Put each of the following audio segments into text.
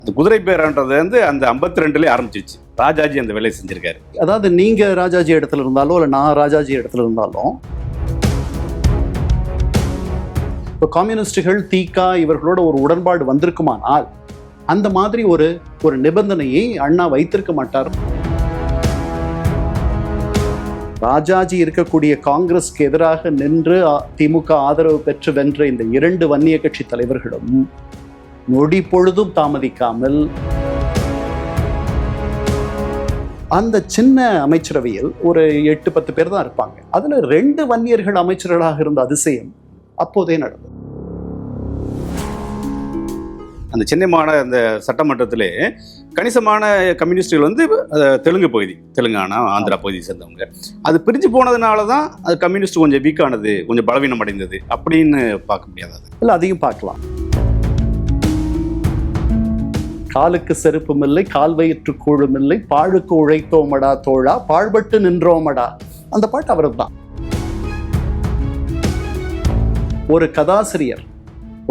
அந்த குதிரை பேரன்றது வந்து அந்த 52லயே ஆரம்பிச்சிருச்சு. ராஜாஜி அந்த வேலையை செஞ்சிருக்காரு. அதாவது நீங்க ராஜாஜி இடத்துல இருந்தாலும் இல்லை நான் ராஜாஜி இடத்துல இருந்தாலும் இப்போ கம்யூனிஸ்டுகள் தீகா இவர்களோட ஒரு உடன்பாடு வந்திருக்குமானால் அந்த மாதிரி ஒரு நிபந்தனையை அண்ணா வைத்திருக்க மாட்டார். ராஜாஜி இருக்கக்கூடிய காங்கிரஸ்க்கு எதிராக நின்று திமுக ஆதரவு பெற்று வென்ற இந்த 2 வன்னிய கட்சி தலைவர்களும் நொடி பொழுதும் தாமதிக்காமல் அந்த சின்ன அமைச்சரவையில் ஒரு 8-10 பேர் தான் இருப்பாங்க. அதுல 2 வன்னியர்கள் அமைச்சர்களாக இருந்த அதிசயம் அப்போதே நடந்தது. அந்த சென்னை அந்த சட்டமன்றத்திலே கணிசமான கம்யூனிஸ்டுகள் வந்து தெலுங்கு பகுதி, தெலுங்கானா ஆந்திரா பகுதியை சேர்ந்தவங்க. அது பிரிஞ்சு போனதுனால தான் அது கம்யூனிஸ்ட் கொஞ்சம் வீக்கானது, கொஞ்சம் பலவீனம் அடைந்தது அப்படின்னு பார்க்க முடியாது. இல்லை, அதையும் பார்க்கலாம். காலுக்கு செருப்பும் இல்லை, கால் வயிற்று கூழும் இல்லை, பாழுக்கு உழைத்தோமடா தோழா, பாழ்பட்டு நின்றோமடா. அந்த பாட்டு அவரது தான். ஒரு கதாசிரியர்,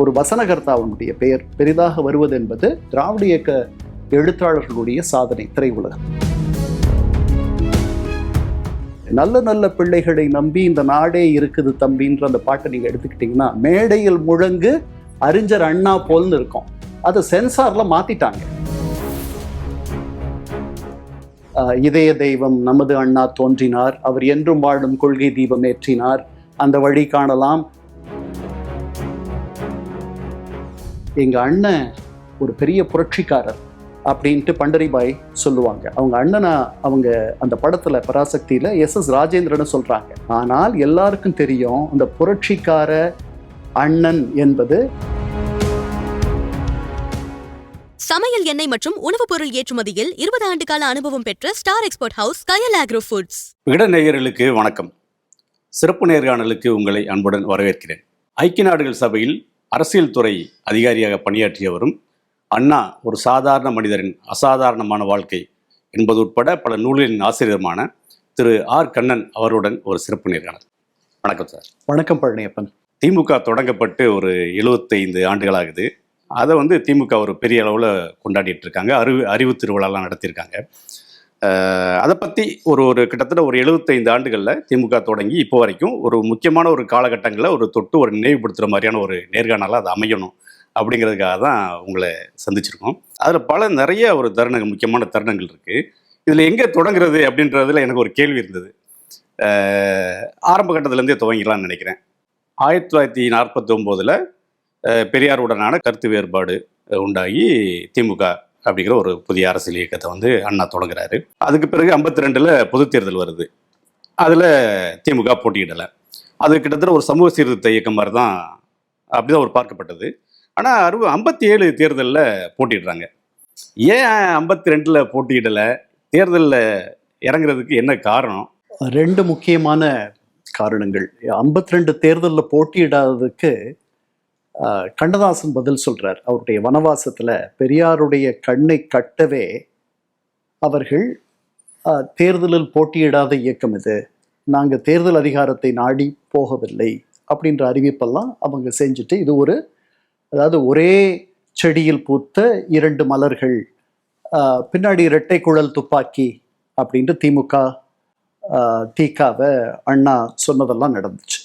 ஒரு வசனகர்த்தாவுடைய பெயர் பெரிதாக வருவது என்பது திராவிட இயக்க எழுத்தாளர்களுடைய சாதனை. திரையுலகம் நல்ல நல்ல பிள்ளைகளை நம்பி இந்த நாடே இருக்குது தம்பின்ற அந்த பாட்டை நீங்க எடுத்துக்கிட்டீங்கன்னா, மேடையில் முழங்கு அறிஞர் அண்ணா போல்னு இருக்கும். அதை சென்சார்ல மாத்திட்டாங்க. இதய தெய்வம் நமது அண்ணா தோன்றினார், அவர் என்றும் வாழும் கொள்கை தீபம் ஏற்றினார், அந்த வழி காணலாம். எங்க அண்ணன் ஒரு பெரிய புரட்சிக்காரர் அப்படின்ட்டு பண்டரிபாய் சொல்லுவாங்க. அவங்க அண்ணனா அவங்க அந்த படத்துல பராசக்தியில SS ராஜேந்திரன் சொல்றாங்க. ஆனால் எல்லாருக்கும் தெரியும் அந்த புரட்சிக்கார அண்ணன் என்பது. சமையல் எண்ணெய் மற்றும் உணவுப் பொருள் ஏற்றுமதியில் 20 ஆண்டு கால அனுபவம் பெற்ற ஸ்டார் எக்ஸ்போர்ட் ஹவுஸ் கயல் ஆக்ரோ ஃபுட்ஸ். நேயர்களுக்கு வணக்கம். சிறப்பு நேர்காணலுக்கு உங்களை அன்புடன் வரவேற்கிறேன். ஐக்கிய நாடுகள் சபையில் அரசியல் துறை அதிகாரியாக பணியாற்றியவரும், அண்ணா ஒரு சாதாரண மனிதரின் அசாதாரணமான வாழ்க்கை என்பது உட்பட பல நூல்களின் ஆசிரியருமான திரு R. கண்ணன் அவருடன் ஒரு சிறப்பு நேர்காணல். வணக்கம் சார். வணக்கம் பழனியப்பன். திமுக தொடங்கப்பட்டு ஒரு 75 ஆண்டுகளாகுது. அதை வந்து திமுக ஒரு பெரிய அளவில் கொண்டாடிட்டு இருக்காங்க. அறிவு திருவிழாலாம் நடத்தியிருக்காங்க. அதை பற்றி ஒரு கிட்டத்தட்ட ஒரு 75 ஆண்டுகளில் திமுக தொடங்கி இப்போ வரைக்கும் ஒரு முக்கியமான ஒரு காலகட்டங்களில் ஒரு தொட்டு ஒரு நினைவுபடுத்துகிற மாதிரியான ஒரு நேர்காணலாக அது அமையணும் அப்படிங்கிறதுக்காக தான் உங்களை சந்திச்சிருக்கோம். அதில் நிறைய ஒரு தருணங்கள், முக்கியமான தருணங்கள் இருக்குது. இதில் எங்கே தொடங்குறது அப்படின்றதுல எனக்கு ஒரு கேள்வி இருந்தது. ஆரம்ப கட்டத்திலேருந்தே துவங்கிடலாம்னு நினைக்கிறேன். 1949 பெரியாருடனான கருத்து வேறுபாடு உண்டாகி திமுக அப்படிங்கிற ஒரு புதிய அரசியல் இயக்கத்தை வந்து அண்ணா தொடங்குறாரு. அதுக்கு பிறகு 52 பொதுத் தேர்தல் வருது. அதில் திமுக போட்டியிடலை. அது கிட்டத்தட்ட ஒரு சமூக சீர்திருத்த இயக்கம் மாதிரி தான், அப்படிதான் ஒரு பார்க்கப்பட்டது. ஆனால் 57 தேர்தலில் போட்டிடுறாங்க. ஏன் 52 போட்டியிடலை? தேர்தலில் இறங்குறதுக்கு என்ன காரணம்? 2 முக்கியமான காரணங்கள். 52 தேர்தலில் போட்டியிடாததுக்கு கண்ணதாசன் பதில் சொல்றார். அவருடைய வனவாசத்துல பெரியாருடைய கண்ணை கட்டவே அவர்கள் தேர்தலில் போட்டியிடாத இயக்கம் இது, நாங்கள் தேர்தல் அதிகாரத்தை நாடி போகவில்லை அப்படின்ற அறிவிப்பெல்லாம் அவங்க செஞ்சுட்டு, இது அதாவது ஒரே செடியில் பூத்த 2 மலர்கள், பின்னாடி இரட்டை குழல் துப்பாக்கி அப்படின்ட்டு தீகாவை அண்ணா சொன்னதெல்லாம் நடந்துச்சு.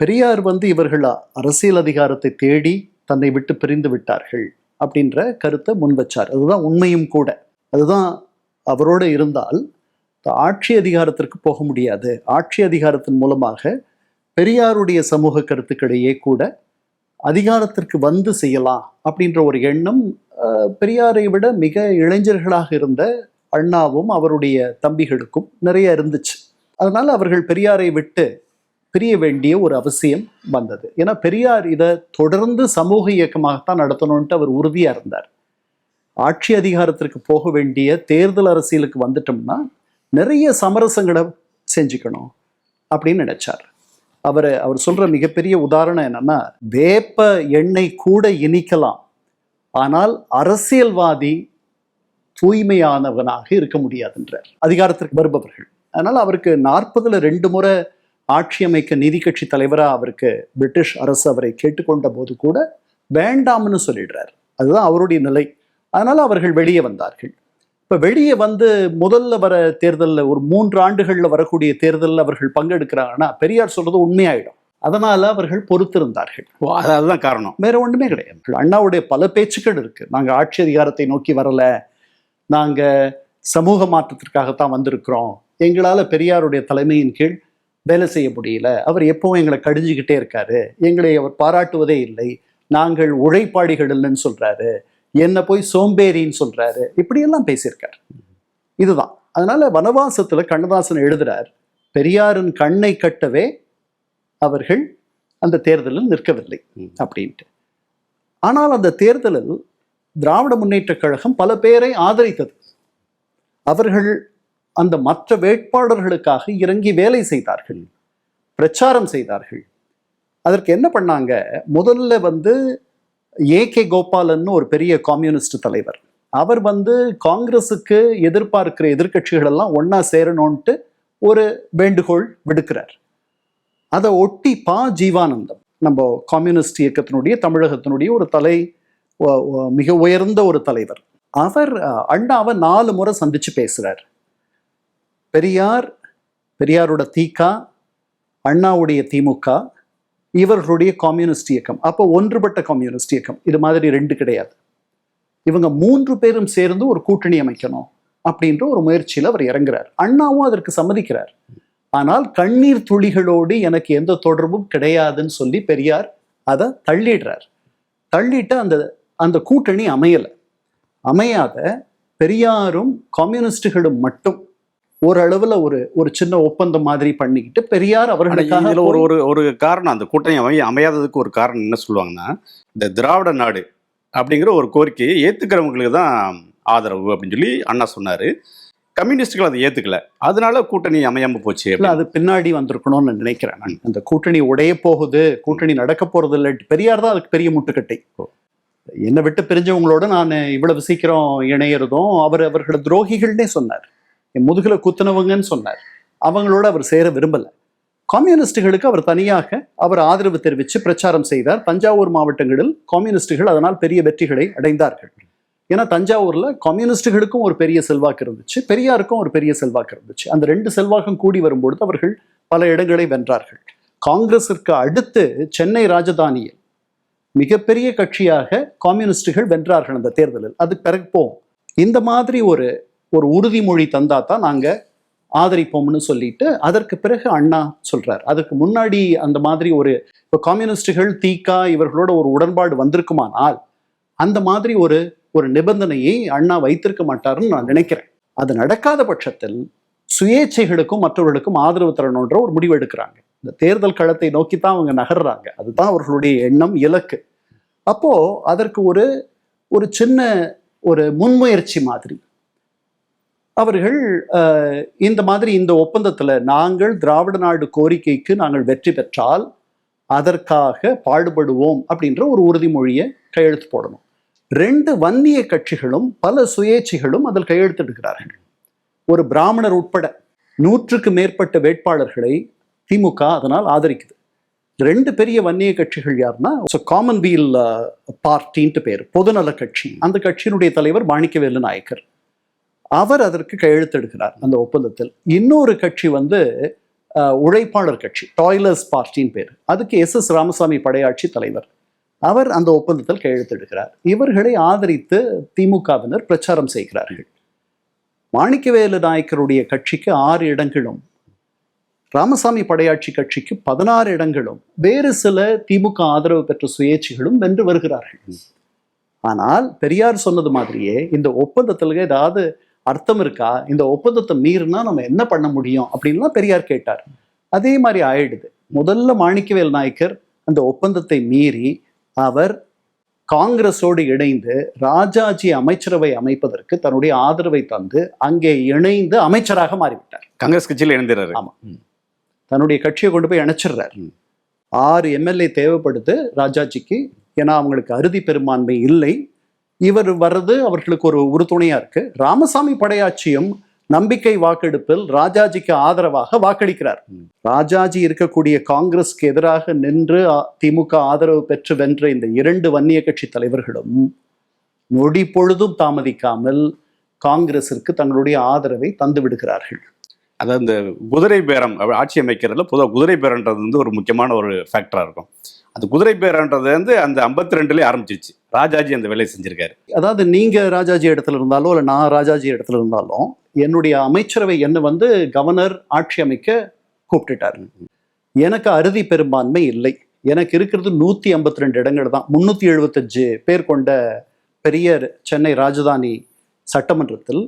பெரியார் இவர்கள் அரசியல் அதிகாரத்தை தேடி தன்னை விட்டு பிரிந்து விட்டார்கள் அப்படின்ற கருத்தை முன் வச்சார். அதுதான் உண்மையும் கூட. அதுதான் அவரோடு இருந்தால் ஆட்சி அதிகாரத்திற்கு போக முடியாது. ஆட்சி அதிகாரத்தின் மூலமாக பெரியாருடைய சமூக கருத்துக்களிடையே கூட அதிகாரத்திற்கு செய்யலாம் அப்படின்ற ஒரு எண்ணம் பெரியாரை விட மிக இளைஞர்களாக இருந்த அண்ணாவும் அவருடைய தம்பிகளுக்கும் நிறைய இருந்துச்சு. அதனால அவர்கள் பெரியாரை விட்டு பிரிய வேண்டிய ஒரு அவசியம் வந்தது. ஏன்னா பெரியார் இதை தொடர்ந்து சமூக இயக்கமாகத்தான் நடத்தணும்ட்டு அவர் உறுதியா இருந்தார். ஆட்சி அதிகாரத்திற்கு போக வேண்டிய தேர்தல் அரசியலுக்கு வந்துட்டோம்னா நிறைய சமரசங்களை செஞ்சுக்கணும் அப்படின்னு நினைச்சார். அவர் சொல்ற மிகப்பெரிய உதாரணம் என்னன்னா, வேப்ப எண்ணெய் கூட இனிக்கலாம், ஆனால் அரசியல்வாதி தூய்மையானவனாக இருக்க முடியாதுன்றார் அதிகாரத்திற்கு வருபவர்கள். அதனால அவருக்கு 40ல் 2 முறை ஆட்சி அமைக்க நீதி கட்சி தலைவராக அவருக்கு பிரிட்டிஷ் அரசு அவரை கேட்டுக்கொண்ட போது கூட வேண்டாம்னு சொல்லிடுறார். அதுதான் அவருடைய நிலை. அதனால அவர்கள் வெளியே வந்தார்கள். இப்ப வெளியே வந்து முதல்ல வர தேர்தலில் ஒரு 3 ஆண்டுகள்ல வரக்கூடிய தேர்தலில் அவர்கள் பங்கெடுக்கிறாங்கன்னா பெரியார் சொல்றது உண்மையாயிடும். அதனால அவர்கள் பொறுத்திருந்தார்கள். அதுதான் காரணம். வேற ஒன்றுமே கிடையாது. அண்ணாவுடைய பல பேச்சுக்கள் இருக்கு. நாங்க ஆட்சி அதிகாரத்தை நோக்கி வரல, நாங்க சமூக மாற்றத்திற்காகத்தான் வந்திருக்கிறோம், எங்களால பெரியாருடைய தலைமையின் கீழ் வேலை செய்ய முடியல, அவர் எப்பவும் எங்களை கடிஞ்சுக்கிட்டே இருக்காரு, எங்களை அவர் பாராட்டுவதே இல்லை, நாங்கள் உழைப்பாளிகள் இல்லைன்னு சொல்றாரு, என்ன போய் சோம்பேறின்னு சொல்றாரு, இப்படியெல்லாம் பேசியிருக்காரு. இதுதான். அதனால வனவாசத்துல கண்ணதாசன் எழுதுறார், பெரியாரின் கண்ணை கட்டவே அவர்கள் அந்த தேர்தலில் நிற்கவில்லை அப்படின்ட்டு. ஆனால் அந்த தேர்தலில் திராவிட முன்னேற்ற கழகம் பல பேரை ஆதரித்தது. அவர்கள் அந்த மற்ற வேட்பாளர்களுக்காக இறங்கி வேலை செய்தார்கள், பிரச்சாரம் செய்தார்கள். அதற்கு என்ன பண்ணாங்க, முதல்ல வந்து ஏகே கோபாலன் ஒரு பெரிய கம்யூனிஸ்ட் தலைவர், அவர் வந்து காங்கிரஸுக்கு எதிர்பார்க்கிற எதிர்க்கட்சிகள் எல்லாம் ஒன்னா சேரணும்ட்டு ஒரு வேண்டுகோள் விடுக்கிறார். அதை ஒட்டி ஜீவானந்தம், நம்ம கம்யூனிஸ்ட் இயக்கத்தினுடைய தமிழகத்தினுடைய ஒரு மிக உயர்ந்த ஒரு தலைவர், அவர் அண்ணாவை 4 முறை சந்திச்சு பேசுறார். பெரியாரோட திக, அண்ணாவுடைய திமுக, இவர்களுடைய கம்யூனிஸ்ட் இயக்கம், அப்போ ஒன்றுபட்ட கம்யூனிஸ்ட் இயக்கம், இது மாதிரி 2 கிடையாது, இவங்க 3 பேரும் சேர்ந்து ஒரு கூட்டணி அமைக்கணும் அப்படின்ற ஒரு முயற்சியில் அவர் இறங்குறார். அண்ணாவும் அதற்கு சம்மதிக்கிறார். ஆனால் கண்ணீர் துளிகளோடு எனக்கு எந்த தொடர்பும் கிடையாதுன்னு சொல்லி பெரியார் அதை தள்ளிடுறார். தள்ளிட்டு அந்த கூட்டணி அமையாத பெரியாரும் கம்யூனிஸ்டுகளும் மட்டும் ஓரளவுல ஒரு சின்ன ஒப்பந்தம் மாதிரி பண்ணிக்கிட்டு பெரியார் அவர்களுக்காக ஒரு காரணம், அந்த கூட்டணி அமையாததுக்கு ஒரு காரணம் என்ன சொல்லுவாங்கன்னா, இந்த திராவிட நாடு அப்படிங்கிற ஒரு கோரிக்கையை ஏத்துக்கிறவங்களுக்கு தான் ஆதரவு அப்படின்னு சொல்லி அண்ணா சொன்னாரு. கம்யூனிஸ்டுகள் அதை ஏத்துக்கல, அதனால கூட்டணி அமையாம போச்சு. அது பின்னாடி வந்திருக்கணும்னு நினைக்கிறேன். அந்த கூட்டணி உடைய போகுது, கூட்டணி நடக்க போறது இல்லை, பெரியார் தான் அதுக்கு பெரிய முட்டுக்கட்டை. என்னை விட்டு பிரிஞ்சவங்களோட நான் இவ்வளவு சீக்கிரம் இணையறதும், அவர்களோட துரோகிகள்னே சொன்னார், என் முதுகுல குத்துனவங்கன்னு சொன்னார். அவங்களோட அவர் சேர விரும்பல. கம்யூனிஸ்டுகளுக்கு அவர் தனியாக அவர் ஆதரவு தெரிவித்து பிரச்சாரம் செய்தார். தஞ்சாவூர் மாவட்டங்களில் கம்யூனிஸ்டுகள் அதனால் பெரிய வெற்றிகளை அடைந்தார்கள். ஏன்னா தஞ்சாவூர்ல கம்யூனிஸ்டுகளுக்கும் ஒரு பெரிய செல்வாக்கு இருந்துச்சு, பெரியாருக்கும் ஒரு பெரிய செல்வாக்கு இருந்துச்சு. அந்த 2 செல்வாக்கும் கூடி வரும்பொழுது அவர்கள் பல இடங்களை வென்றார்கள். காங்கிரஸிற்கு அடுத்து சென்னை ராஜதானியில் மிகப்பெரிய கட்சியாக கம்யூனிஸ்டுகள் வென்றார்கள் அந்த தேர்தலில். அதுக்கு பிறகு போவோம். இந்த மாதிரி ஒரு உறுதிமொழி தந்தா தான் நாங்க ஆதரிப்போம்னு சொல்லிட்டு அதற்கு பிறகு அண்ணா சொல்றார். அதுக்கு முன்னாடி அந்த மாதிரி இப்போ கம்யூனிஸ்டுகள் திக இவர்களோட ஒரு உடன்பாடு வந்திருக்குமானால் அந்த மாதிரி ஒரு நிபந்தனையை அண்ணா வைத்திருக்க மாட்டாருன்னு நான் நினைக்கிறேன். அது நடக்காத பட்சத்தில் சுயேட்சைகளுக்கும் மற்றவர்களுக்கும் ஆதரவு தரணுன்ற ஒரு முடிவு எடுக்கிறாங்க. இந்த தேர்தல் களத்தை நோக்கித்தான் அவங்க நகர்றாங்க, அதுதான் அவர்களுடைய எண்ணம், இலக்கு. அப்போ அதற்கு ஒரு சின்ன முன்முயற்சி மாதிரி அவர்கள் இந்த மாதிரி இந்த ஒப்பந்தத்துல நாங்கள் திராவிட நாடு கோரிக்கைக்கு நாங்கள் வெற்றி பெற்றால் அதற்காக பாடுபடுவோம் அப்படின்ற ஒரு உறுதிமொழியை கையெழுத்து போடணும். 2 வன்னிய கட்சிகளும் பல சுயேட்சைகளும் அதில் கையெழுத்திடுகிறார்கள். ஒரு பிராமணர் உட்பட 100க்கு மேற்பட்ட வேட்பாளர்களை திமுக அதனால் ஆதரிக்குது. 2 பெரிய வன்னிய கட்சிகள் யாருன்னா, காமன்வீல் பார்ட்டின்ட்டு பேர், பொதுநல கட்சி. அந்த கட்சியினுடைய தலைவர் மாணிக்கவேலு நாயக்கர், அவர் அதற்கு கையெழுத்திடுகிறார் அந்த ஒப்பந்தத்தில். இன்னொரு கட்சி உழைப்பாளர் கட்சி, டாய்லர்ஸ் பார்ட்டின்னு பேர், அதுக்கு SS ராமசாமி படையாட்சி தலைவர், அவர் அந்த ஒப்பந்தத்தில் கையெழுத்திடுகிறார். இவர்களை ஆதரித்து திமுகவினர் பிரச்சாரம் செய்கிறார்கள். மாணிக்கவேலு நாயக்கருடைய கட்சிக்கு 6 இடங்களும், ராமசாமி படையாட்சி கட்சிக்கு 16 இடங்களும், வேறு சில திமுக ஆதரவு பெற்ற சுயேட்சைகளும் வென்று வருகிறார்கள். ஆனால் பெரியார் சொன்னது மாதிரியே இந்த ஒப்பந்தத்தில் ஏதாவது அர்த்தம் இருக்கா, இந்த ஒப்பந்தத்தை மீறினா நம்ம என்ன பண்ண முடியும் அப்படின்லாம் பெரியார் கேட்டார். அதே மாதிரி ஆயிடுது. முதல்ல மாணிக்கவேல் நாயக்கர் அந்த ஒப்பந்தத்தை மீறி அவர் காங்கிரஸோடு இணைந்து ராஜாஜி அமைச்சரவை அமைப்பதற்கு தன்னுடைய ஆதரவை தந்து அங்கே இணைந்து அமைச்சராக மாறிவிட்டார். காங்கிரஸ் கட்சியில் இணைந்தார். ஆமா, தன்னுடைய கட்சியை கொண்டு போய் இணைச்சிடுறார். 6 MLA தேவைப்படுது ராஜாஜிக்கு, ஏன்னா அவங்களுக்கு அறுதி பெரும்பான்மை இல்லை. இவர் வர்றது அவர்களுக்கு ஒரு உறுதுணையா இருக்கு. ராமசாமி படையாட்சியும் நம்பிக்கை வாக்கெடுப்பில் ராஜாஜிக்கு ஆதரவாக வாக்களிக்கிறார். ராஜாஜி இருக்கக்கூடிய காங்கிரஸ்க்கு எதிராக நின்று திமுக ஆதரவு பெற்று வென்ற இந்த 2 வன்னிய கட்சி தலைவர்களும் நொடி பொழுதும் தாமதிக்காமல் காங்கிரசிற்கு தங்களுடைய ஆதரவை தந்து விடுகிறார்கள். அதாவது இந்த குதிரை பேரம் ஆட்சி அமைக்கிறதுல பொதுவாக குதிரை பேரன்றது வந்து ஒரு முக்கியமான ஒரு ஃபேக்டராக இருக்கும். அந்த குதிரை பேரன்றது வந்து அந்த 52லே ஆரம்பிச்சிச்சு. ராஜாஜி அந்த வேலையை செஞ்சிருக்காரு. அதாவது நீங்க ராஜாஜி இடத்துல இருந்தாலும் இல்லை நான் ராஜாஜி இடத்துல இருந்தாலும் என்னுடைய அமைச்சரவை என்ன வந்து கவர்னர் ஆட்சி அமைக்க கூப்பிட்டுட்டாரு. எனக்கு அறுதி பெரும்பான்மை இல்லை. எனக்கு இருக்கிறது 152 இடங்கள் தான். 375 பேர் கொண்ட பெரிய சென்னை ராஜதானி சட்டமன்றத்தில்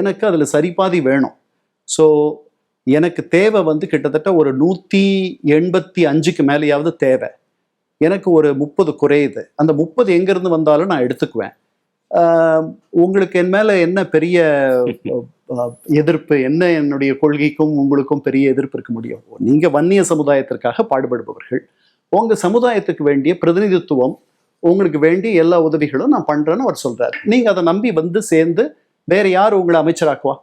எனக்கு அதில் சரிபாதி வேணும். ஸோ எனக்கு தேவை வந்து கிட்டத்தட்ட ஒரு 185க்கு மேலேயாவது தேவை. எனக்கு ஒரு 30 குறையுது. அந்த 30 எங்கேருந்து வந்தாலும் நான் எடுத்துக்குவேன். உங்களுக்கு என் மேலே என்ன பெரிய எதிர்ப்பு, என்ன என்னுடைய கொள்கைக்கும் உங்களுக்கும் பெரிய எதிர்ப்பு இருக்க முடியும்? நீங்கள் வன்னிய சமுதாயத்திற்காக பாடுபடுபவர்கள், உங்கள் சமுதாயத்துக்கு வேண்டிய பிரதிநிதித்துவம், உங்களுக்கு வேண்டிய எல்லா உதவிகளும் நான் பண்ணுறேன்னு அவர் சொல்கிறார். நீங்கள் அதை நம்பி வந்து சேர்ந்து வேற யார் உங்களை அமைச்சராக்குவா?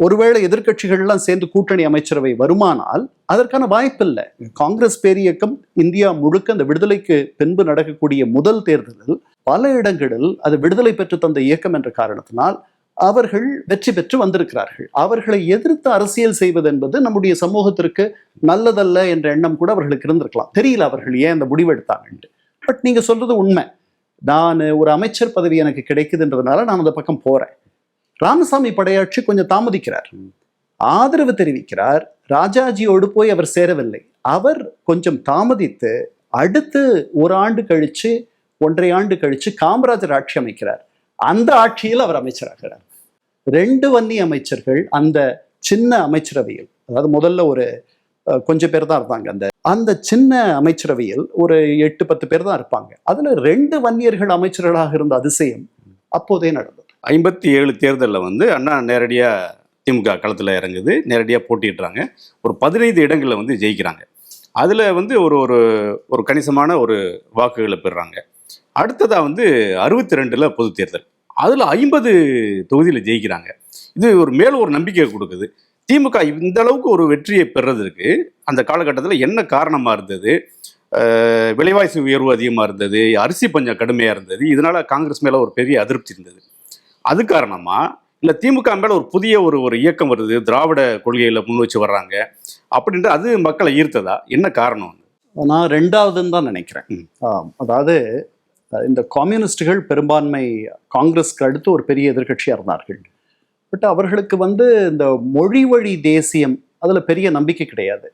ஒருவேளை எதிர்க்கட்சிகள்லாம் சேர்ந்து கூட்டணி அமைச்சரவை வருமானால் அதற்கான வாய்ப்பு இல்லை. காங்கிரஸ் பேரியக்கம் இந்தியா முழுக்க அந்த விடுதலைக்கு பின்பு நடக்கக்கூடிய முதல் தேர்தலில் பல இடங்களில் அது விடுதலை பெற்று தந்த இயக்கம் என்ற காரணத்தினால் அவர்கள் வெற்றி பெற்று வந்திருக்கிறார்கள். அவர்களை எதிர்த்து அரசியல் செய்வது என்பது நம்முடைய சமூகத்திற்கு நல்லதல்ல என்ற எண்ணம் கூட அவர்களுக்கு இருந்திருக்கலாம். தெரியல அவர்கள் ஏன் அந்த முடிவெடுத்தாங்கன்ட்டு. பட் நீங்க சொல்றது உண்மை. நான் ஒரு அமைச்சர் பதவி எனக்கு கிடைக்குதுன்றதுனால நான் அந்த பக்கம் போறேன். ராமசாமி படையாட்சி கொஞ்சம் தாமதிக்கிறார், ஆதரவு தெரிவிக்கிறார். ராஜாஜியோடு போய் அவர் சேரவில்லை. அவர் கொஞ்சம் தாமதித்து அடுத்து ஒரு ஆண்டு கழிச்சு 1.5 ஆண்டு கழிச்சு காமராஜர் ஆட்சி அமைக்கிறார். அந்த ஆட்சியில் அவர் அமைச்சராகிறார். 2 வன்னி அமைச்சர்கள் அந்த சின்ன அமைச்சரவையில், அதாவது முதல்ல ஒரு கொஞ்சம் பேர் தான் இருப்பாங்க. அந்த சின்ன அமைச்சரவையில் ஒரு 8-10 பேர் தான் இருப்பாங்க. அதுல 2 வன்னியர்கள் அமைச்சர்களாக இருந்த அதிசயம் அப்போதே நடந்தது. 57 தேர்தலில் வந்து அண்ணா நேரடியாக திமுக களத்தில் இறங்குது, நேரடியாக போட்டிடுறாங்க. ஒரு 15 இடங்களில் வந்து ஜெயிக்கிறாங்க. அதில் வந்து ஒரு ஒரு கணிசமான ஒரு வாக்குகளை பெறுறாங்க. அடுத்ததாக வந்து 62ல் பொது தேர்தல், அதில் 50 தொகுதியில் ஜெயிக்கிறாங்க. இது மேலும் ஒரு நம்பிக்கை கொடுக்குது. திமுக இந்த அளவுக்கு ஒரு வெற்றியை பெறுறதுக்கு அந்த காலகட்டத்தில் என்ன காரணமாக இருந்தது? விலைவாசி உயர்வு அதிகமாக இருந்தது, அரிசி பஞ்சம் கடுமையாக இருந்தது. இதனால காங்கிரஸ் மேலே ஒரு பெரிய அதிருப்தி இருந்தது. அது காரணமா இல்லை திமுக மேலே ஒரு புதிய ஒரு இயக்கம் வருது, திராவிட கொள்கையில் முன் வச்சு வர்றாங்க அப்படின்ட்டு அது மக்களை ஈர்த்ததா? என்ன காரணம்? நான் 2வதுன்னு தான் நினைக்கிறேன். அதாவது இந்த கம்யூனிஸ்டுகள் பெரும்பான்மை காங்கிரஸ்க்கு அடுத்து ஒரு பெரிய எதிர்க்கட்சியாக இருந்தார்கள். பட் அவர்களுக்கு வந்து இந்த மொழி வழி தேசியம் அதில் பெரிய நம்பிக்கை கிடையாது.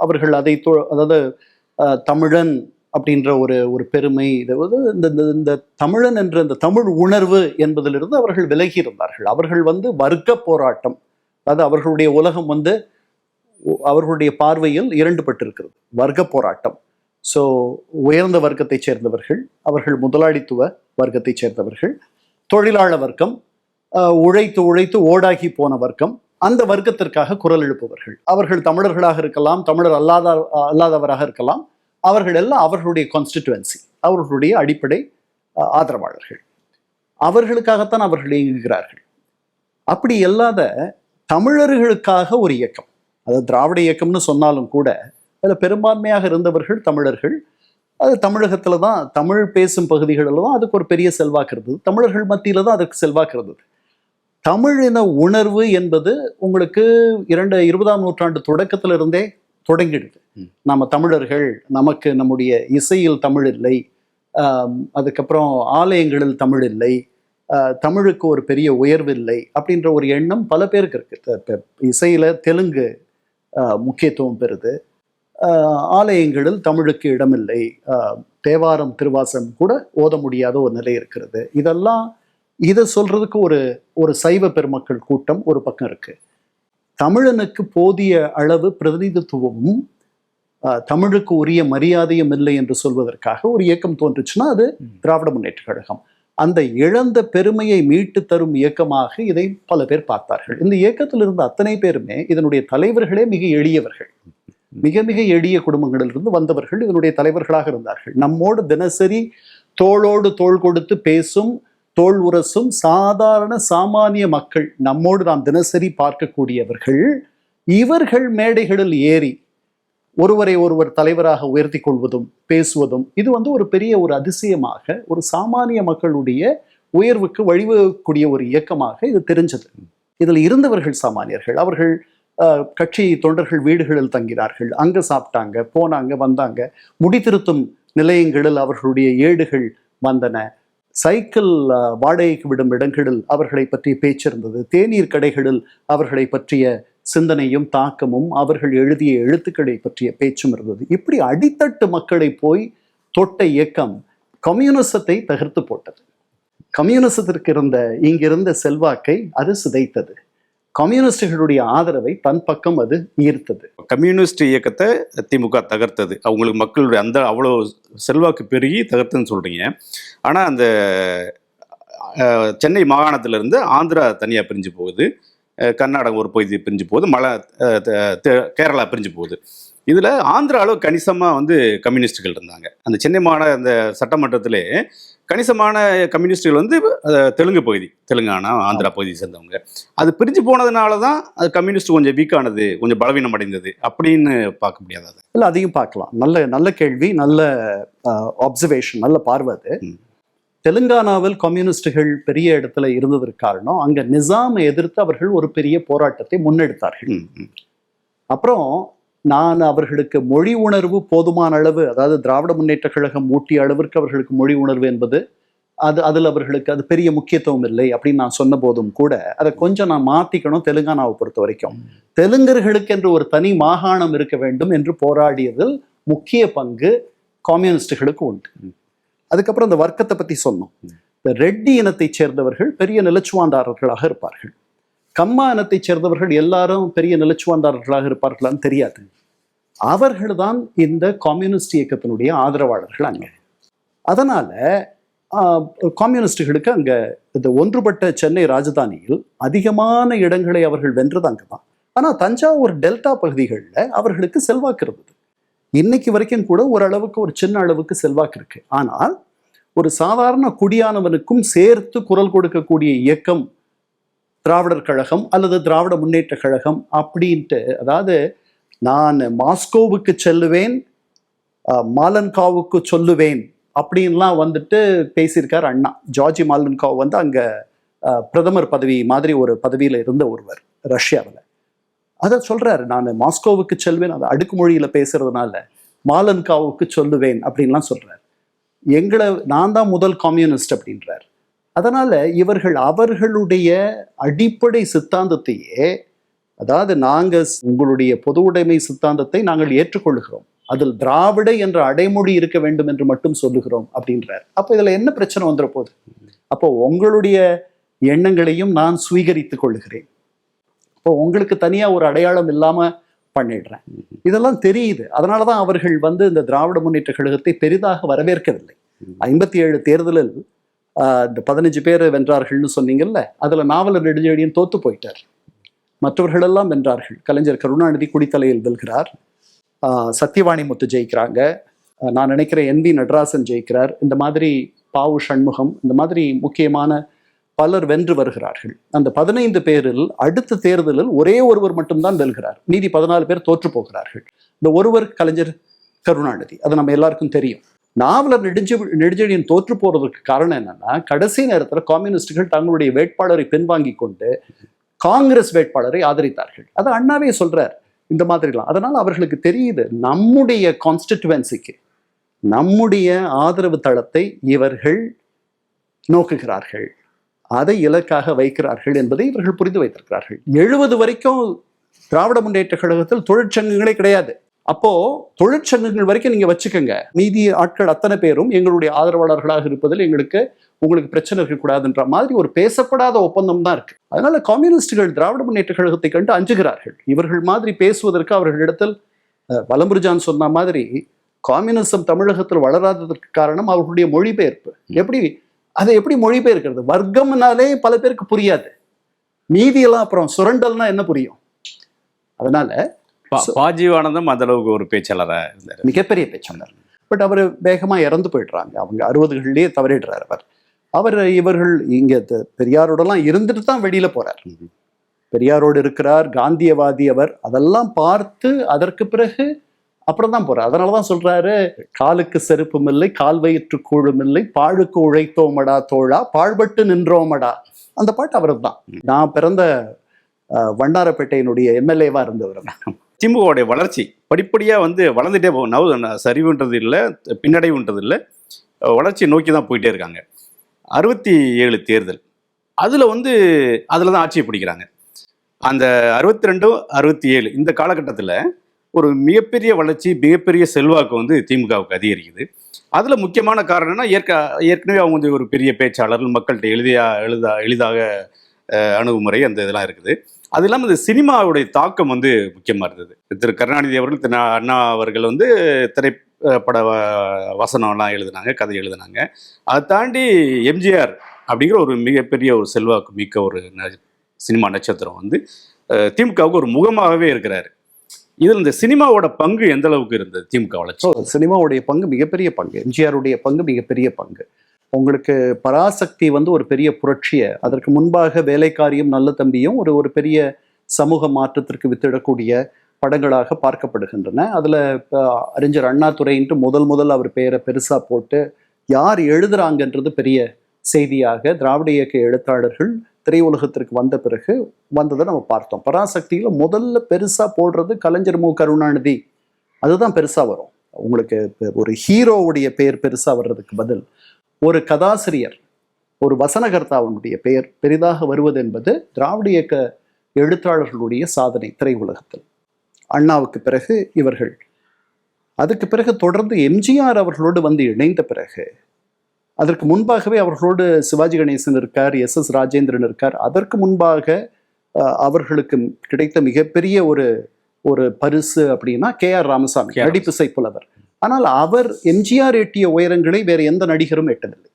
அவர்கள் அதை அதாவது தமிழன் அப்படின்ற ஒரு பெருமை, இந்த தமிழன் என்ற இந்த தமிழ் உணர்வு என்பதிலிருந்து அவர்கள் விலகி இருந்தார்கள். அவர்கள் வந்து வர்க்க போராட்டம், அதாவது அவர்களுடைய உலகம் வந்து அவர்களுடைய பார்வையில் 2 பட்டிருக்கிறது. வர்க்க போராட்டம். ஸோ உயர்ந்த வர்க்கத்தை சேர்ந்தவர்கள், அவர்கள் முதலாளித்துவ வர்க்கத்தை சேர்ந்தவர்கள், தொழிலாள வர்க்கம், உழைத்து ஓடாகி போன வர்க்கம், அந்த வர்க்கத்திற்காக குரல் எழுப்புவர்கள். அவர்கள் தமிழர்களாக இருக்கலாம், தமிழர் அல்லாதவராக இருக்கலாம். அவர்கள் எல்லாம் அவர்களுடைய கான்ஸ்டிடுவன்சி, அவர்களுடைய அடிப்படை ஆதரவாளர்கள். அவர்களுக்காகத்தான் அவர்கள் இயங்குகிறார்கள். அப்படி இல்லாத தமிழர்களுக்காக ஒரு இயக்கம், அதாவது திராவிட இயக்கம்னு சொன்னாலும் கூட அதில் பெரும்பான்மையாக இருந்தவர்கள் தமிழர்கள். அது தமிழகத்தில் தான், தமிழ் பேசும் பகுதிகளில் தான் அதுக்கு ஒரு பெரிய செல்வாக்கு இருந்தது. தமிழர்கள் மத்தியில் தான் அதுக்கு செல்வாக்கு இருந்தது. தமிழின உணர்வு என்பது உங்களுக்கு 20ஆம் நூற்றாண்டு தொடக்கத்திலிருந்தே தொடங்கிடுது. நம்ம தமிழர்கள், நமக்கு நம்முடைய இசையில் தமிழ் இல்லை, அதுக்கப்புறம் ஆலயங்களில் தமிழ் இல்லை, தமிழுக்கு ஒரு பெரிய உயர்வு இல்லை அப்படின்ற ஒரு எண்ணம் பல பேருக்கு இருக்கு. இசையில தெலுங்கு முக்கியத்துவம் பெறுது, ஆலயங்களில் தமிழுக்கு இடமில்லை, தேவாரம் திருவாசம் கூட ஓத முடியாத ஒரு நிலை இருக்கிறது. இதை சொல்றதுக்கு ஒரு சைவ பெருமக்கள் கூட்டம் ஒரு பக்கம் இருக்கு. தமிழனுக்கு போதிய அளவு பிரதிநிதித்துவமும் தமிழுக்கு உரிய மரியாதையும் இல்லை என்று சொல்வதற்காக ஒரு இயக்கம் தோன்றுச்சுன்னா அது திராவிட முன்னேற்ற கழகம். அந்த இழந்த பெருமையை மீட்டு தரும் இயக்கமாக இதை பல பேர் பார்த்தார்கள். இந்த இயக்கத்தில் இருந்த அத்தனை பேருமே இதனுடைய தலைவர்களே மிக எளியவர்கள், மிக மிக எளிய குடும்பங்களிலிருந்து வந்தவர்கள் இதனுடைய தலைவர்களாக இருந்தார்கள். நம்மோடு தினசரி தோளோடு தோள் கொடுத்து பேசும், தோல் உரசும் சாதாரண சாமானிய மக்கள், நம்மோடு நாம் தினசரி பார்க்கக்கூடியவர்கள், இவர்கள் மேடைகளில் ஏறி ஒருவரை ஒருவர் தலைவராக உயர்த்தி கொள்வதும் பேசுவதும் இது ஒரு பெரிய ஒரு அதிசயமாக ஒரு சாமானிய மக்களுடைய உயர்வுக்கு வழிவகுக்கூடிய ஒரு இயக்கமாக இது தெரிஞ்சது. இதில் இருந்தவர்கள் சாமானியர்கள். அவர்கள் கட்சி தொண்டர்கள் வீடுகளில் தங்கினார்கள், அங்கே சாப்பிட்டாங்க, போனாங்க, வந்தாங்க. முடித்திருத்தும் நிலையங்களில் அவர்களுடைய ஏடுகள் வந்தன. சைக்கிள் வாடகைக்கு விடும் இடங்களில் அவர்களை பற்றிய பேச்சு இருந்தது. தேநீர் கடைகளில் அவர்களை பற்றிய சிந்தனையும் தாக்கமும் அவர்கள் எழுதிய எழுத்துக்களை பற்றிய பேச்சும் இருந்தது. இப்படி அடித்தட்டு மக்களை போய் தொட்ட இயக்கம் கம்யூனிசத்தை தகர்த்து போட்டது. கம்யூனிசத்திற்கு இங்கிருந்த செல்வாக்கை அது சிதைத்தது. கம்யூனிஸ்டுகளுடைய ஆதரவை தன் பக்கம் அது ஈர்த்தது. கம்யூனிஸ்ட் இயக்கத்தை திமுக தகர்த்தது. அவங்களுக்கு மக்களுடைய அவ்வளோ செல்வாக்கு பெருகி தகர்த்துன்னு சொல்றீங்க. ஆனால் அந்த சென்னை மாகாணத்திலிருந்து ஆந்திரா தனியாக பிரிஞ்சு போகுது, கர்நாடகம் ஒரு பகுதி பிரிஞ்சு போகுது, கேரளா பிரிஞ்சு போகுது. இதில் ஆந்திராவில் கணிசமாக கம்யூனிஸ்டுகள் இருந்தாங்க. அந்த சென்னை மாகாண அந்த சட்டமன்றத்திலே கணிசமான கம்யூனிஸ்டுகள் தெலுங்கு பகுதி, தெலுங்கானா ஆந்திரா பகுதியை சேர்ந்தவங்க. அது பிரிஞ்சு போனதுனால தான் அது கம்யூனிஸ்ட் கொஞ்சம் வீக்கானது, கொஞ்சம் பலவீனம் அடைந்தது அப்படின்னு பார்க்க முடியாது. இல்லை, அதையும் பார்க்கலாம். நல்ல கேள்வி, நல்ல அப்சர்வேஷன், நல்ல பார்வை அது. தெலுங்கானாவில் கம்யூனிஸ்டுகள் பெரிய இடத்துல இருந்ததற்கு காரணம் அங்கே நிசாமை எதிர்த்து அவர்கள் ஒரு பெரிய போராட்டத்தை முன்னெடுத்தார்கள். அப்புறம் நான் அவர்களுக்கு மொழி உணர்வு போதுமான அளவு, அதாவது திராவிட முன்னேற்ற கழகம் ஊட்டிய அளவிற்கு அவர்களுக்கு மொழி உணர்வு என்பது அதில் அவர்களுக்கு அது பெரிய முக்கியத்துவம் இல்லை அப்படின்னு நான் சொன்ன போதும் கூட அதை கொஞ்சம் நான் மாற்றிக்கணும். தெலுங்கானாவை பொறுத்த வரைக்கும் தெலுங்கர்களுக்கு என்று ஒரு தனி மாகாணம் இருக்க வேண்டும் என்று போராடியதில் முக்கிய பங்கு கம்யூனிஸ்டுகளுக்கு உண்டு. அதுக்கப்புறம் இந்த வர்க்கத்தை பற்றி சொன்னோம். இந்த ரெட்டி இனத்தைச் சேர்ந்தவர்கள் பெரிய நிலச்சுவாந்தாரர்களாக இருப்பார்கள். கம்மா இனத்தைச் சேர்ந்தவர்கள் எல்லாரும் பெரிய நிலச்சுவாந்தாரர்களாக இருப்பார்களான்னு தெரியாது. அவர்கள்தான் இந்த கம்யூனிஸ்ட் இயக்கத்தினுடைய ஆதரவாளர்கள் அங்கே. அதனால கம்யூனிஸ்டுகளுக்கு அங்கே இந்த ஒன்றுபட்ட சென்னை ராஜதானியில் அதிகமான இடங்களை அவர்கள் வென்றது அங்கே தான். ஆனால் தஞ்சாவூர் டெல்டா பகுதிகளில் அவர்களுக்கு செல்வாக்கு இருந்தது. இன்னைக்கு வரைக்கும் கூட ஓரளவுக்கு, ஒரு சின்ன அளவுக்கு செல்வாக்கு இருக்கு. ஆனால் ஒரு சாதாரண குடியானவனுக்கும் சேர்த்து குரல் கொடுக்கக்கூடிய இயக்கம் திராவிடர் கழகம் அல்லது திராவிட முன்னேற்ற கழகம் அப்படின்ட்டு, அதாவது நான் மாஸ்கோவுக்கு செல்லுவேன், மாலன்காவுக்கு சொல்லுவேன் அப்படின்லாம் பேசியிருக்கார் அண்ணா. ஜார்ஜி மாலன்காவ் அங்கே பிரதமர் பதவி மாதிரி ஒரு பதவியில் இருந்த ஒருவர் ரஷ்யாவில். அதை சொல்றாரு, நான் மாஸ்கோவுக்கு செல்வேன், அதை அடுக்குமொழியில் பேசுறதுனால மாலன்காவுக்கு சொல்லுவேன் அப்படின்லாம் சொல்றாரு. நான் தான் முதல் கம்யூனிஸ்ட் அப்படின்றார். அதனால இவர்கள் அவர்களுடைய அடிப்படை சித்தாந்தத்தையே, அதாவது நாங்கள் உங்களுடைய பொது உடைமை சித்தாந்தத்தை நாங்கள் ஏற்றுக்கொள்கிறோம், அதில் திராவிட என்ற அடைமொழி இருக்க வேண்டும் என்று மட்டும் சொல்லுகிறோம் அப்படின்றார். அப்போ இதுல என்ன பிரச்சனை வந்துட போகுது? அப்போ உங்களுடைய எண்ணங்களையும் நான் சுவீகரித்துக் கொள்ளுகிறேன், இப்போ உங்களுக்கு தனியா ஒரு அடையாளம் இல்லாம பண்ணிடுறேன். இதெல்லாம் தெரியுது. அதனாலதான் அவர்கள் இந்த திராவிட முன்னேற்ற கழகத்தை பெரிதாக வரவேற்கவில்லை. 57 தேர்தலில் இந்த 15 பேர் வென்றார்கள்னு சொன்னீங்கல்ல, அதுல நாவலர் நெடுஞ்செழியன் தோத்து போயிட்டார். மற்றவர்களெல்லாம் வென்றார்கள். கலைஞர் கருணாநிதி குடித்தலையில் வெல்கிறார், சத்யவாணி முத்து ஜெயிக்கிறாங்க, நான் நினைக்கிறேன் NV நடராசன் ஜெயிக்கிறார், இந்த மாதிரி பாவு சண்முகம், இந்த மாதிரி முக்கியமான பலர் வென்று வருகிறார்கள். அந்த 15 பேரில் அடுத்த தேர்தலில் ஒரே ஒருவர் மட்டும்தான் வெல்கிறார். மீதி 14 பேர் தோற்று போகிறார்கள். இந்த ஒருவர் கலைஞர் கருணாநிதி, அது நம்ம எல்லாருக்கும் தெரியும். நாவலர் நெடுஞ்செழியன் தோற்று போறதுக்கு காரணம் என்னன்னா, கடைசி நேரத்தில் கம்யூனிஸ்டுகள் தங்களுடைய வேட்பாளரை பின்வாங்கி கொண்டு காங்கிரஸ் வேட்பாளரை ஆதரித்தார்கள். அதை அண்ணாவே சொல்றார் இந்த மாதிரிலாம். அதனால அவர்களுக்கு தெரியுது, நம்முடைய கான்ஸ்டிட்யூவன்சிக்கு நம்முடைய ஆதரவு தளத்தை இவர்கள் நோக்குகிறார்கள், அதை இலக்காக வைக்கிறார்கள் என்பதை இவர்கள் புரிந்து வைத்திருக்கிறார்கள். 70 வரைக்கும் திராவிட முன்னேற்ற கழகத்தில் தொழிற்சங்கங்களே கிடையாது. அப்போ தொழிற்சங்கங்கள் வரைக்கும் நீங்க வச்சுக்கோங்க, மீதி ஆட்கள் அத்தனை பேரும் எங்களுடைய ஆதரவாளர்களாக இருப்பதில் உங்களுக்கு பிரச்சனை இருக்கக்கூடாதுன்ற மாதிரி ஒரு பேசப்படாத ஒப்பந்தம் தான் இருக்கு. அதனால கம்யூனிஸ்டுகள் திராவிட முன்னேற்ற கழகத்தை கண்டு அஞ்சுகிறார்கள். இவர்கள் மாதிரி பேசுவதற்கு அவர்களிடத்தில் வலம்புரிஜான் சொன்ன மாதிரி கம்யூனிசம் தமிழகத்தில் வளராததற்கு காரணம் அவர்களுடைய மொழிபெயர்ப்பு. அதை எப்படி மொழிபெயர்க்கிறது? வர்க்கம்னாலே பல பேருக்கு புரியாது, மீதியெல்லாம் அப்புறம் சுரண்டல்னா என்ன புரியும்? அதனால பாஜீவானந்தம் அந்த அளவுக்கு ஒரு பேச்சாளராக இருந்தார், மிகப்பெரிய பேச்சாளர். பட் அவர் வேகமா இறந்து போயிடுறாங்க. அவங்க 60களிலேயே தவறிடுறார். இவர்கள் இங்க பெரியாரோடலாம் இருந்துட்டு தான் வெளியில போறார். பெரியாரோடு இருக்கிறார், காந்தியவாதி அவர். அதெல்லாம் பார்த்து அதற்கு பிறகு அப்புறம் தான் போறார். அதனாலதான் சொல்றாரு, காலுக்கு செருப்பும் இல்லை, கால் வயிற்று கூழும் இல்லை, பாழுக்கு உழைத்தோமடா தோழா, பாழ்பட்டு நின்றோமடா. அந்த பாட்டு அவரது தான். நான் பிறந்த வண்ணாரப்பேட்டையினுடைய எம்எல்ஏவா இருந்தவர். திமுகவுடைய வளர்ச்சி படிப்படியாக வந்து வளர்ந்துட்டே போகும். சரிவுன்றது இல்லை, பின்னடைவுன்றது இல்லை, வளர்ச்சியை நோக்கி தான் போயிட்டே இருக்காங்க. 67 தேர்தல் அதில் வந்து அதில் தான் ஆட்சியை பிடிக்கிறாங்க. அந்த 62, 67 இந்த காலகட்டத்தில் ஒரு மிகப்பெரிய வளர்ச்சி, மிகப்பெரிய செல்வாக்கு வந்து திமுகவுக்கு அதிகரிக்குது. அதில் முக்கியமான காரணம் என்னன்னா, ஏற்கனவே அவங்க வந்து ஒரு பெரிய பேச்சாளர்கள், மக்கள்கிட்ட எளிதாக அணுகுமுறை அந்த இதெல்லாம் இருக்குது. அது இல்லாமல் இந்த சினிமாவுடைய தாக்கம் வந்து முக்கியமாக இருந்தது. திரு கருணாநிதி அவர்கள், திரு அண்ணா அவர்கள் வந்து திரைப்பட வசனம்லாம் எழுதினாங்க, கதை எழுதினாங்க. அதை தாண்டி எம்ஜிஆர் அப்படிங்கிற ஒரு மிகப்பெரிய ஒரு செல்வாக்கு மிக்க ஒரு சினிமா நட்சத்திரம் வந்து திமுகவுக்கு ஒரு முகமாகவே இருக்கிறாரு. இதில் இந்த சினிமாவோட பங்கு எந்த அளவுக்கு இருந்தது திமுக வளர்ச்சி? சினிமாவுடைய பங்கு மிகப்பெரிய பங்கு, எம்ஜிஆருடைய பங்கு மிகப்பெரிய பங்கு. உங்களுக்கு பராசக்தி வந்து ஒரு பெரிய புரட்சியை, அதற்கு முன்பாக வேலைக்காரியும் நல்ல தம்பியும் ஒரு பெரிய சமூக மாற்றத்திற்கு வித்திடக்கூடிய படங்களாக பார்க்கப்படுகின்றன. அதில் அறிஞர் அண்ணாதுரைன்ட்டு முதல் அவர் பெயரை பெருசாக போட்டு யார் எழுதுறாங்கன்றது பெரிய செய்தியாக திராவிட இயக்க எழுத்தாளர்கள் திரையுலகத்திற்கு வந்த பிறகு வந்ததை நம்ம பார்த்தோம். பராசக்தியில் முதல்ல பெருசாக போடுறது கலைஞர் மு. கருணாநிதி, அதுதான் பெருசாக வரும். உங்களுக்கு ஒரு ஹீரோவுடைய பெயர் பெருசாக வர்றதுக்கு பதில் ஒரு கதாசிரியர், ஒரு வசனகர்த்தாவுடைய பெயர் பெரிதாக வருவது என்பது திராவிட இயக்க எழுத்தாளர்களுடைய சாதனை திரையுலகத்தில். அண்ணாவுக்கு பிறகு இவர்கள், அதுக்கு பிறகு தொடர்ந்து எம்ஜிஆர் அவர்களோடு வந்து இணைந்த பிறகு, அதற்கு முன்பாகவே அவர்களோடு சிவாஜி கணேசன் இருக்கார், எஸ் ராஜேந்திரன் இருக்கார். அதற்கு முன்பாக அவர்களுக்கு கிடைத்த மிகப்பெரிய ஒரு பரிசு அப்படின்னா KR ராமசாமி, நடிப்பிசை புலவர். ஆனால் அவர் எம்ஜிஆர் எட்டிய உயரங்களை வேறு எந்த நடிகரும் எட்டதில்லை.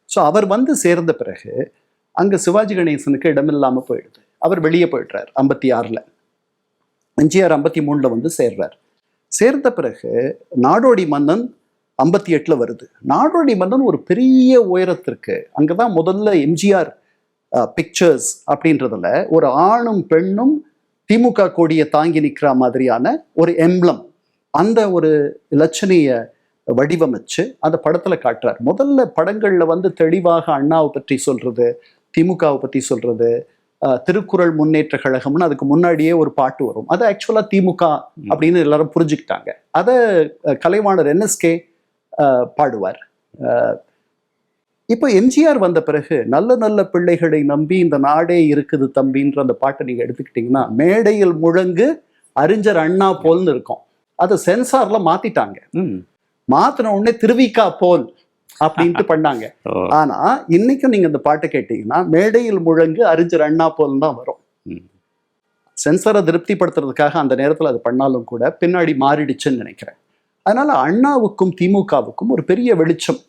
ஸோ அவர் வந்து சேர்ந்த பிறகு அங்கே சிவாஜி கணேசனுக்கு இடமில்லாமல் போயிடுது. அவர் வெளியே போயிடுறார் 56. எம்ஜிஆர் 53 வந்து சேர்றார். சேர்ந்த பிறகு நாடோடி மன்னன் 58 வருது. நாடோடி மன்னன் ஒரு பெரிய உயரத்திற்கு, அங்கதான் முதல்ல எம்ஜிஆர் பிக்சர்ஸ் அப்படின்றதுல ஒரு ஆணும் பெண்ணும் திமுக கொடியை தாங்கி நிற்கிற மாதிரியான ஒரு எம்ப்ளம், அந்த ஒரு இலட்சணைய வடிவமைச்சு அந்த படத்துல காட்டுறார். முதல்ல படங்கள்ல வந்து தெளிவாக அண்ணாவை பற்றி சொல்றது, திமுகவை பற்றி சொல்றது, திருக்குறள் முன்னேற்ற கழகம்னு அதுக்கு முன்னாடியே ஒரு பாட்டு வரும். அது ஆக்சுவலா திமுக அப்படின்னு எல்லாரும் புரிஞ்சுக்கிட்டாங்க. அதை கலைவாணர் NSK பாடுவார். இப்போ எம்ஜிஆர் வந்த பிறகு நல்ல நல்ல பிள்ளைகளை நம்பி இந்த நாடே இருக்குது தம்பின்ற அந்த பாட்டை நீங்க எடுத்துக்கிட்டீங்கன்னா, மேடையில் முழங்கு அறிஞர் அண்ணா போல்னு இருக்கும். அதை சென்சார்ல மாத்திட்டாங்க. மாத்தின உடனே திருவிக்கா போல் அப்படின்ட்டு பண்ணாங்க. ஆனா இன்னைக்கும் நீங்க இந்த பாட்டை கேட்டீங்கன்னா மேடையில் முழங்கு அறிஞர் அண்ணா போல் தான் வரும். சென்சாரை திருப்திப்படுத்துறதுக்காக அந்த நேரத்தில் அது பண்ணாலும் கூட பின்னாடி மாறிடுச்சுன்னு நினைக்கிறேன். அதனால அண்ணாவுக்கும் திமுகவுக்கும் ஒரு பெரிய வெளிச்சம்.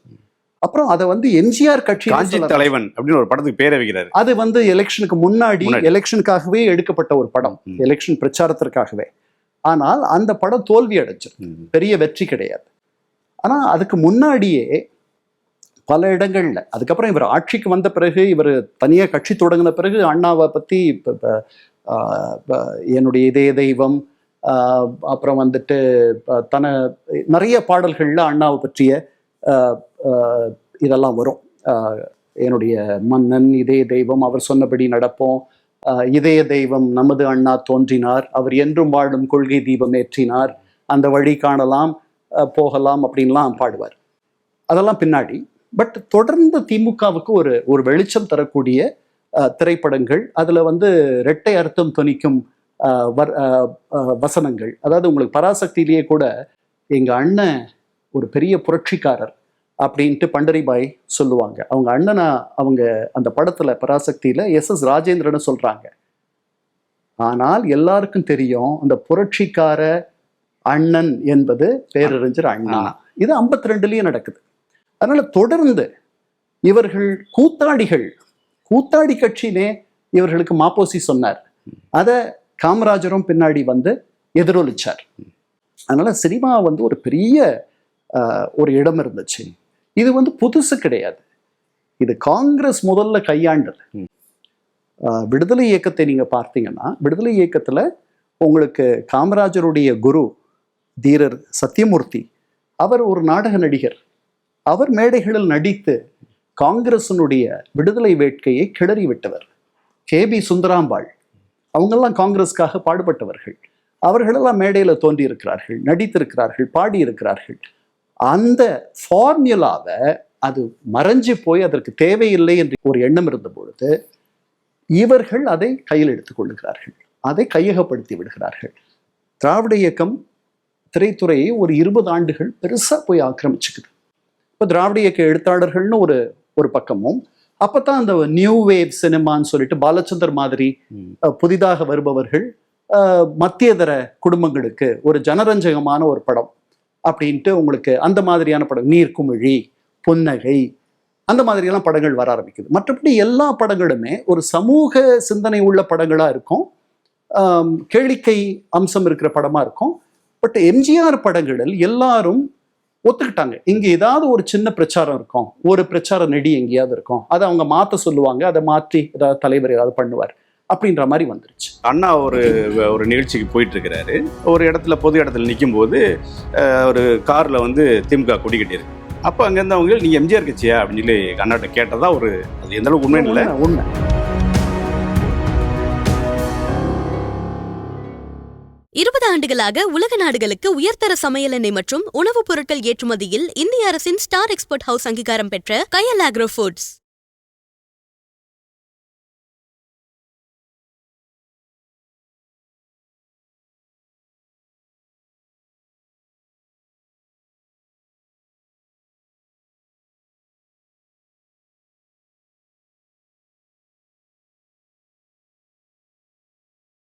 அப்புறம் அதை வந்து எம்ஜிஆர் கட்சி தலைவன் அப்படின்னு ஒரு படத்துக்கு பேரை வைக்கிறாரு. அது வந்து எலெக்ஷனுக்கு முன்னாடி எலெக்ஷனுக்காகவே எடுக்கப்பட்ட ஒரு படம், எலெக்ஷன் பிரச்சாரத்திற்காகவே. ஆனால் அந்த படம் தோல்வி அடைஞ்சிருக்கு, பெரிய வெற்றி கிடையாது. ஆனா அதுக்கு முன்னாடியே பல இடங்கள்ல, அதுக்கப்புறம் இவர் ஆட்சிக்கு வந்த பிறகு, இவர் தனியா கட்சி தொடங்கின பிறகு அண்ணாவை பத்தி என்னுடைய இதய தெய்வம், அப்புறம் வந்துட்டு நிறைய பாடல்கள்ல அண்ணாவை பற்றிய இதெல்லாம் வரும். என்னுடைய மன்னன், இதய தெய்வம், அவர் சொன்னபடி நடப்போம், இதய தெய்வம் நமது அண்ணா தோன்றினார், அவர் என்றும் வாழும் கொள்கை தீபம் ஏற்றினார், அந்த வழி காணலாம் போகலாம் அப்படின்லாம் பாடுவார். அதெல்லாம் பின்னாடி. பட் தொடர்ந்து திமுகவுக்கு ஒரு வெளிச்சம் தரக்கூடிய திரைப்படங்கள், அதுல வந்து இரட்டை அர்த்தம் தொனிக்கும் வசனங்கள். அதாவது உங்களுக்கு பராசக்தியிலேயே கூட எங்க அண்ணன் ஒரு பெரிய புரட்சிக்காரர் அப்படின்ட்டு பண்டரிபாய் சொல்லுவாங்க. அவங்க அண்ணனா அவங்க அந்த படத்துல பராசக்தியில எஸ் ராஜேந்திரன் சொல்றாங்க. ஆனால் எல்லாருக்கும் தெரியும் அந்த புரட்சிக்கார அண்ணன் என்பது பேரறிஞர் அண்ணா. இது 52லயும் நடக்குது. அதனால தொடர்ந்து இவர்கள் கூத்தாடி கட்சினே இவர்களுக்கு மாப்போசி சொன்னார். அதை காமராஜரும் பின்னாடி வந்து எதிரொலிச்சார். அதனால சினிமா வந்து ஒரு பெரிய ஒரு இடம் இருந்துச்சு. இது வந்து புதுசு கிடையாது. இது காங்கிரஸ் முதல்ல கையாண்டது. விடுதலை இயக்கத்தை நீங்க பார்த்தீங்கன்னா, விடுதலை இயக்கத்துல உங்களுக்கு காமராஜருடைய குரு தீரர் சத்யமூர்த்தி, அவர் ஒரு நாடக நடிகர். அவர் மேடைகளில் நடித்து காங்கிரசினுடைய விடுதலை வேட்கையை கிளறி விட்டவர். KB சுந்தராம்பாள், அவங்கெல்லாம் காங்கிரஸ்க்காக பாடுபட்டவர்கள். அவர்களெல்லாம் மேடையில் தோன்றியிருக்கிறார்கள், நடித்திருக்கிறார்கள், பாடியிருக்கிறார்கள். அந்த ஃபார்முலாவை அது மறைஞ்சு போய் அதற்கு தேவையில்லை என்று ஒரு எண்ணம் இருந்த பொழுது இவர்கள் அதை கையில் எடுத்துக் கொள்ளுகிறார்கள், அதை கையகப்படுத்தி விடுகிறார்கள். திராவிட இயக்கம் திரைத்துறையை ஒரு 20 ஆண்டுகள் பெருசா போய் ஆக்கிரமிச்சுக்குது. இப்போ திராவிட இயக்க எழுத்தாளர்கள்னு ஒரு பக்கமும், அப்பதான் அந்த நியூ வேவ் சினிமான்னு சொல்லிட்டு பாலச்சந்தர் மாதிரி புதிதாக வருபவர்கள் மத்தியதர குடும்பங்களுக்கு ஒரு ஜனரஞ்சகமான ஒரு படம் அப்படின்ட்டு உங்களுக்கு அந்த மாதிரியான படம், நீர்க்குமிழி, புன்னகை, அந்த மாதிரியெல்லாம் படங்கள் வர ஆரம்பிக்குது. மற்றபடி எல்லா படங்களுமே ஒரு சமூக சிந்தனை உள்ள படங்களா இருக்கும், கேளிக்கை அம்சம் இருக்கிற படமா இருக்கும். பட் எம்ஜிஆர் படங்களில் எல்லாரும் ஒத்துக்கிட்டாங்க, இங்க ஏதாவது ஒரு சின்ன பிரச்சாரம் இருக்கும், ஒரு பிரச்சார நெடி எங்கேயாவது இருக்கும், அதை அவங்க மாற்ற சொல்லுவாங்க, அதை மாற்றி ஏதாவது தலைவர் ஏதாவது பண்ணுவார் அப்படின்ற மாதிரி வந்துருச்சு. அண்ணா ஒரு நிகழ்ச்சிக்கு போயிட்டு இருக்கிறாரு. ஒரு இடத்துல பொது இடத்துல நிற்கும் போது ஒரு கார்ல வந்து திமுக கொடி கட்டியிருக்கு. அப்போ அங்கேருந்து அவங்க நீங்க எம்ஜிஆர் கட்சியா அப்படின்னு சொல்லி அண்ணாட்ட கேட்டதா அது எந்த அளவுக்கு உண்மை இல்லை. உண்மை. ஆண்டுகளாக உலக நாடுகளுக்கு உயர்தர சமையல் எண்ணெய் மற்றும் உணவுப் பொருட்கள் ஏற்றுமதியில் இந்திய அரசின் ஸ்டார் எக்ஸ்போர்ட் ஹவுஸ் அங்கீகாரம் பெற்ற கயல் ஆக்ரோ ஃபுட்ஸ்.